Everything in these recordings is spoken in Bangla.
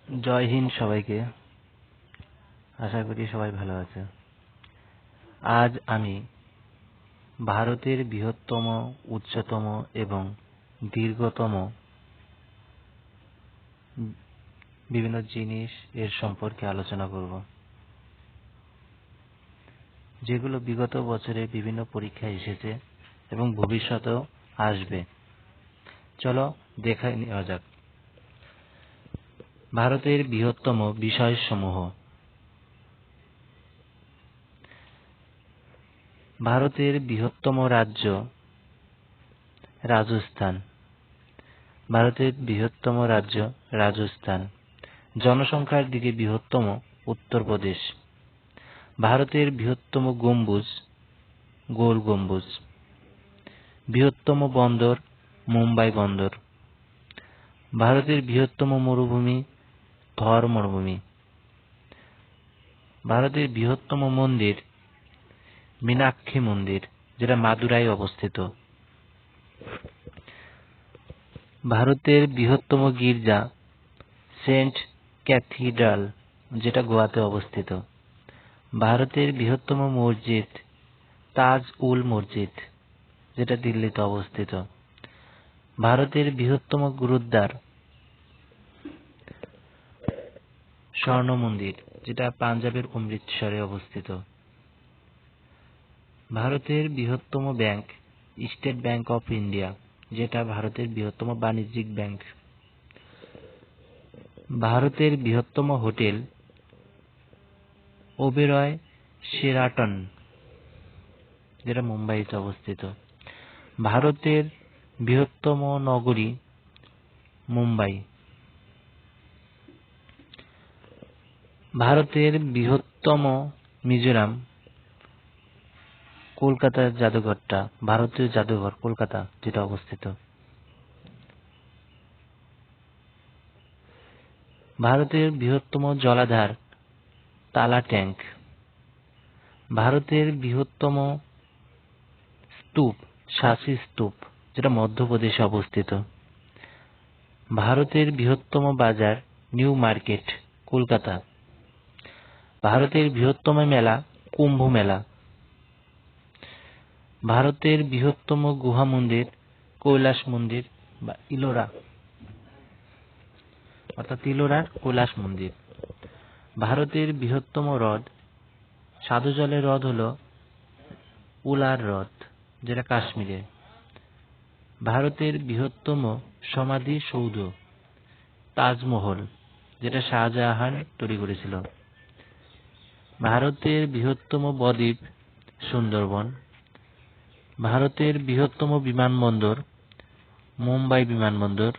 জয় হিন্দ সবাইকে। আশা করি সবাই ভালো আছে। আজ আমি ভারতের বৃহত্তম, উচ্চতম এবং দীর্ঘতম বিভিন্ন জিনিস এর সম্পর্কে আলোচনা করব, যেগুলো বিগত বছরে বিভিন্ন পরীক্ষায় এসেছে এবং ভবিষ্যতেও আসবে। চলো দেখে নেওয়া যাক। ভারতের বৃহত্তম বিষয়সমূহ। ভারতের বৃহত্তম রাজ্য রাজস্থান। ভারতের বৃহত্তম রাজ্য রাজস্থান। জনসংখ্যার দিকে বৃহত্তম উত্তরপ্রদেশ। ভারতের বৃহত্তম গম্বুজ গোল গম্বুজ। বৃহত্তম বন্দর মুম্বাই বন্দর। ভারতের বৃহত্তম মরুভূমি থর মরুভূমি। ভারতের বৃহত্তম মন্দির মীনাক্ষী মন্দির, যেটা মাদুরাই অবস্থিত। ভারতের বৃহত্তম গির্জা সেন্ট ক্যাথিড্রাল, যেটা গোয়াতে অবস্থিত। ভারতের বৃহত্তম মসজিদ তাজ উল মসজিদ, যেটা দিল্লিতে অবস্থিত। ভারতের বৃহত্তম গুরুদ্বার স্বর্ণ মন্দির, যেটা পাঞ্জাবের অমৃতসরে অবস্থিত। ভারতের বৃহত্তম bank state bank of India, যেটা ভারতের বৃহত্তম বাণিজ্যিক ব্যাংক। ভারতের বৃহত্তম হোটেল ওবেরয় শেরাটন, যেটা মুম্বাইতে অবস্থিত। ভারতের বৃহত্তম নগরী মুম্বাই। ভারতের বৃহত্তম মিজোরাম কলকাতার জাদুঘরটা, ভারতীয় জাদুঘর কলকাতা, যেটা অবস্থিত। ভারতের বৃহত্তম জলাধার তালা ট্যাঙ্ক। ভারতের বৃহত্তম স্তূপ সাঁচি স্তূপ, যেটা মধ্যপ্রদেশে অবস্থিত। ভারতের বৃহত্তম বাজার নিউ মার্কেট কলকাতা। ভারতের বৃহত্তম মেলা কুম্ভ মেলা। ভারতের বৃহত্তম গুহা মন্দির কৈলাস মন্দির বা ইলোরা, অর্থাৎ ইলোরার কৈলাস মন্দির। ভারতের বৃহত্তম হ্রদ সাধু জলের হ্রদ হল উলার হ্রদ, যেটা কাশ্মীরে। ভারতের বৃহত্তম সমাধি সৌধ তাজমহল, যেটা শাহজাহান তৈরি করেছিল। ভারতের বৃহত্তম বদ্বীপ সুন্দরবন। ভারতের বৃহত্তম বিমানবন্দর মুম্বাই বিমানবন্দর।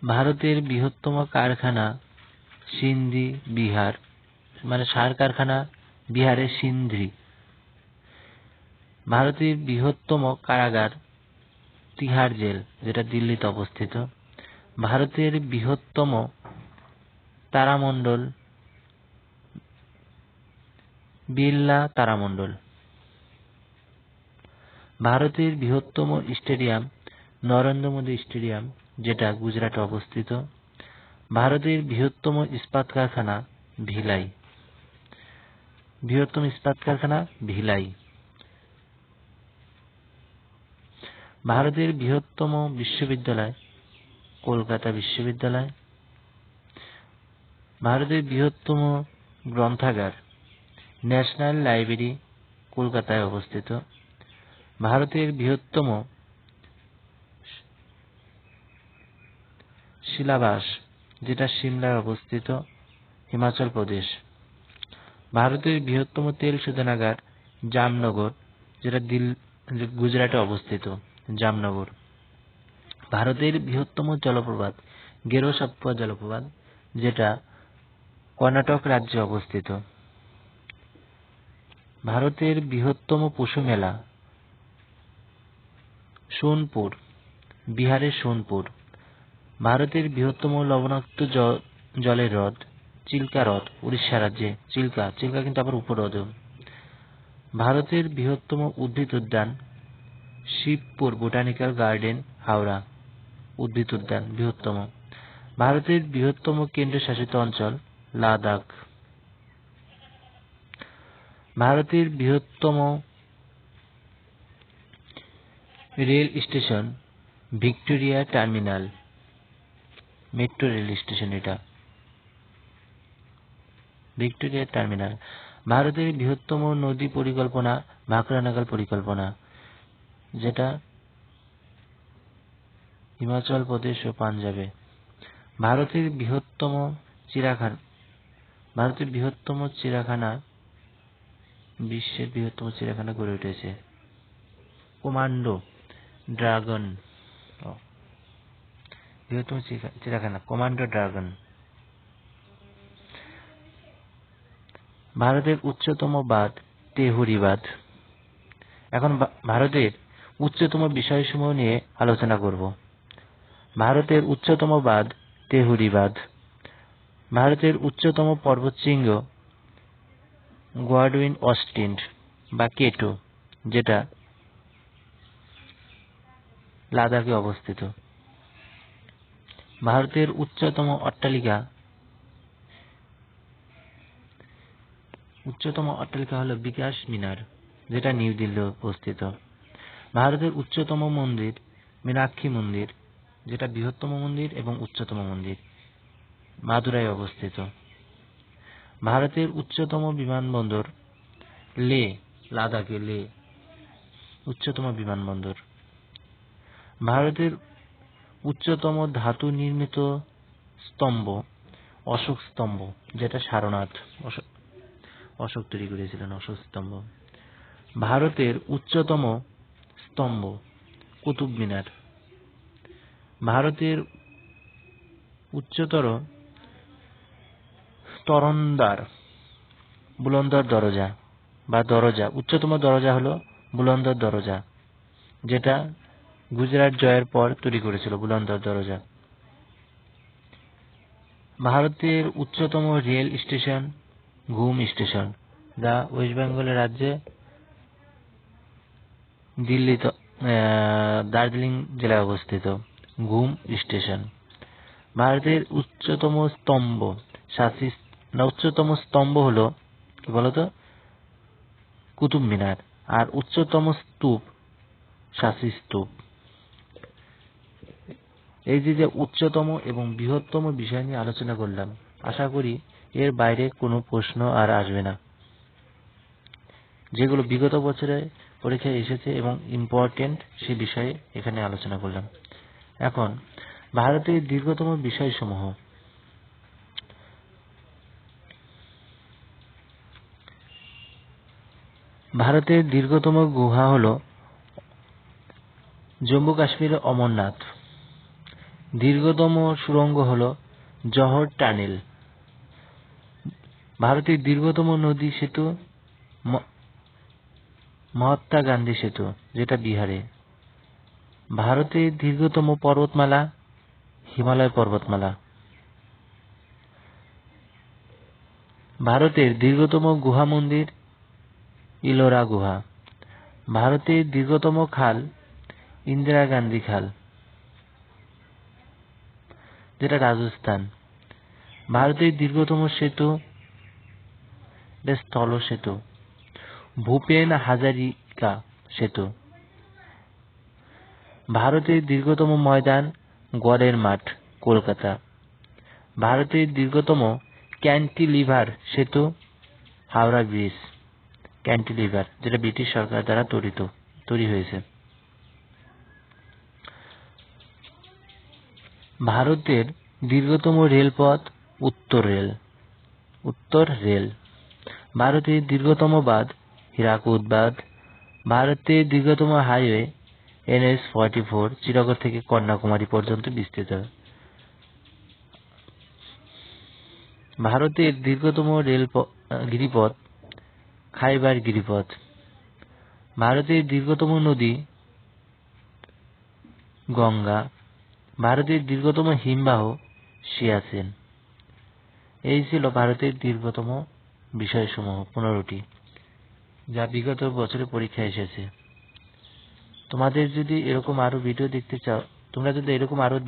ভারতের বৃহত্তম কারখানা সিন্ধি বিহার, মানে সার কারখানা বিহারের সিন্ধি। ভারতের বৃহত্তম কারাগার তিহার জেল, যেটা দিল্লিতে অবস্থিত। ভারতের বৃহত্তম তারামণ্ডল বিড়লা তারামণ্ডল। ভারতের বৃহত্তম স্টেডিয়াম নরেন্দ্র মোদী স্টেডিয়াম, যেটা গুজরাটে অবস্থিত। ভারতের বৃহত্তম ইস্পাত কারখানা ভিলাই। বৃহত্তম ইস্পাত কারখানা ভিলাই। ভারতের বৃহত্তম বিশ্ববিদ্যালয় কলকাতা বিশ্ববিদ্যালয়। ভারতের বৃহত্তম গ্রন্থাগার ন্যাশনাল লাইব্রেরি কলকাতায় অবস্থিত। ভারতের বৃহত্তম শিলাবাস, যেটা সিমলায় অবস্থিত, হিমাচল প্রদেশ। ভারতের বৃহত্তম তেল শোধনাগার জামনগর, যেটা গুজরাটে অবস্থিত, জামনগর। ভারতের বৃহত্তম জলপ্রপাত গেরোসাপ্পুয়া জলপ্রপাত, যেটা কর্ণাটক রাজ্যে অবস্থিত। ভারতের বৃহত্তম পশু মেলা সোনপুর, বিহারের সোনপুর। ভারতের বৃহত্তম লবণাক্ত জলের হ্রদ চিল্কা হ্রদ, উড়িষ্যা রাজ্যে চিল্কা। চিল্কা কিন্তু আবার উপহ্রদ। ভারতের বৃহত্তম উদ্ভিদ উদ্যান শিবপুর বোটানিক্যাল গার্ডেন হাওড়া, উদ্ভিদ উদ্যান বৃহত্তম। ভারতের বৃহত্তম কেন্দ্রশাসিত অঞ্চল লাদাখ। ভারতের বৃহত্তম rail station Victoria terminal, metro rail station এটা, ভিক্টোরিয়া টার্মিনাল। ভারতের বৃহত্তম নদী পরিকল্পনা ভাকরানাগাল পরিকল্পনা, যেটা হিমাচল প্রদেশ ও পাঞ্জাবে। ভারতের বৃহত্তম চিড়িয়াখানা, বিশ্বের বৃহত্তম চিড়িয়াখানা গড়ে উঠেছে কোমান্ডো ড্রাগন, বৃহত্তম চিড়িয়াখানা কোমান্ডো ড্রাগন। ভারতের উচ্চতম বাঁধ তেহুরি বাঁধ। এখন ভারতের উচ্চতম বিষয়সমূহ নিয়ে আলোচনা করব। ভারতের উচ্চতম বাঁধ তেহুরি বাঁধ। ভারতের উচ্চতম পর্বতশৃঙ্গ গোয়ার্ডউইন অস্টিন বা কেটো, যেটা লাদাখে অবস্থিত। ভারতের উচ্চতম অট্টালিকা হলো বিকাশ মিনার, যেটা নিউ দিল্লি অবস্থিত। ভারতের উচ্চতম মন্দির মীনাক্ষী মন্দির, যেটা বৃহত্তম মন্দির এবং উচ্চতম মন্দির, মাদুরাই অবস্থিত। ভারতের উচ্চতম বিমানবন্দর লে, লাদাখে লে উচ্চতম বিমানবন্দর। ভারতের উচ্চতম ধাতু নির্মিত স্তম্ভ অশোক স্তম্ভ, যেটা সারনাথ, অশোক তৈরি করেছিলেন, অশোক স্তম্ভ। ভারতের উচ্চতম স্তম্ভ কুতুব মিনার। ভারতের উচ্চতর তরণদ্বার বুলন্দর দরজা বা দরজা, উচ্চতম দরজা হলো বুলন্দর দরজা, যেটা গুজরাট জয়ের পর তৈরি করেছিল বুলন্দর দরজা। ভারতের উচ্চতম রেল স্টেশন ঘুম স্টেশন, যা ওয়েস্ট বেঙ্গল রাজ্যে দার্জিলিং জেলায় অবস্থিত, ঘুম স্টেশন। ভারতের উচ্চতম স্তম্ভ হলো কি বলতো কুতুব মিনার, আর উচ্চতম স্তূপ শাসি স্তূপ। এই যে উচ্চতম এবং বৃহত্তম বিষয় নিয়ে আলোচনা করলাম, আশা করি এর বাইরে কোনো প্রশ্ন আর আসবে না। যেগুলো বিগত বছরে পরীক্ষায় এসেছে এবং ইম্পর্টেন্ট সে বিষয়ে এখানে আলোচনা করলাম। এখন ভারতের দীর্ঘতম বিষয়সমূহ। ভারতের দীর্ঘতম গুহা হলো জম্মু কাশ্মীরের অমরনাথ। দীর্ঘতম সুড়ঙ্গ হলো জহর টানেল। ভারতের দীর্ঘতম নদী সেতু মহাত্মা গান্ধী সেতু, যেটা বিহারে। ভারতের দীর্ঘতম পর্বতমালা হিমালয় পর্বতমালা। ভারতের দীর্ঘতম গুহা মন্দির ইলোরা গুহা। ভারতের দীর্ঘতম খাল ইন্দিরা গান্ধী খাল, যেটা রাজস্থান। ভারতের দীর্ঘতম সেতু স্থল সেতু ভূপেন হাজারিকা সেতু। ভারতের দীর্ঘতম ময়দান গড়ের মাঠ, কলকাতা। ভারতের দীর্ঘতম ক্যান্টিলিভার সেতু হাওড়া ব্রিজ, ক্যান্টিলিভার, যেটা ব্রিটিশ সরকার দ্বারা তৈরি হয়েছে। ভারতের দীর্ঘতম রেলপথ উত্তর রেল। ভারতের দীর্ঘতম বাঁধ হীরাকুদ বাঁধ। ভারতের দীর্ঘতম হাইওয়ে NH-44 শ্রীনগর থেকে কন্যাকুমারী পর্যন্ত বিস্তৃত। ভারতের দীর্ঘতম গিরিপথ খাইবার গিরিপথ। ভারতের দীর্ঘতম নদী গঙ্গা। ভারতের দীর্ঘতম হিমবাহ সিয়াচেন। এই ছিল ভারতের দীর্ঘতম বিষয়সমূহ 15টি, যা বিগত বছরে পরীক্ষায় এসেছে। তোমরা যদি এরকম আরো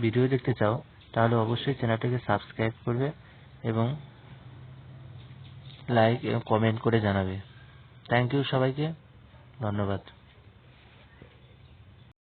ভিডিও দেখতে চাও তাহলে অবশ্যই চ্যানেলটিকে সাবস্ক্রাইব করবে এবং লাইক এবং কমেন্ট করে জানাবে। থ্যাংক ইউ সবাইকে, ধন্যবাদ।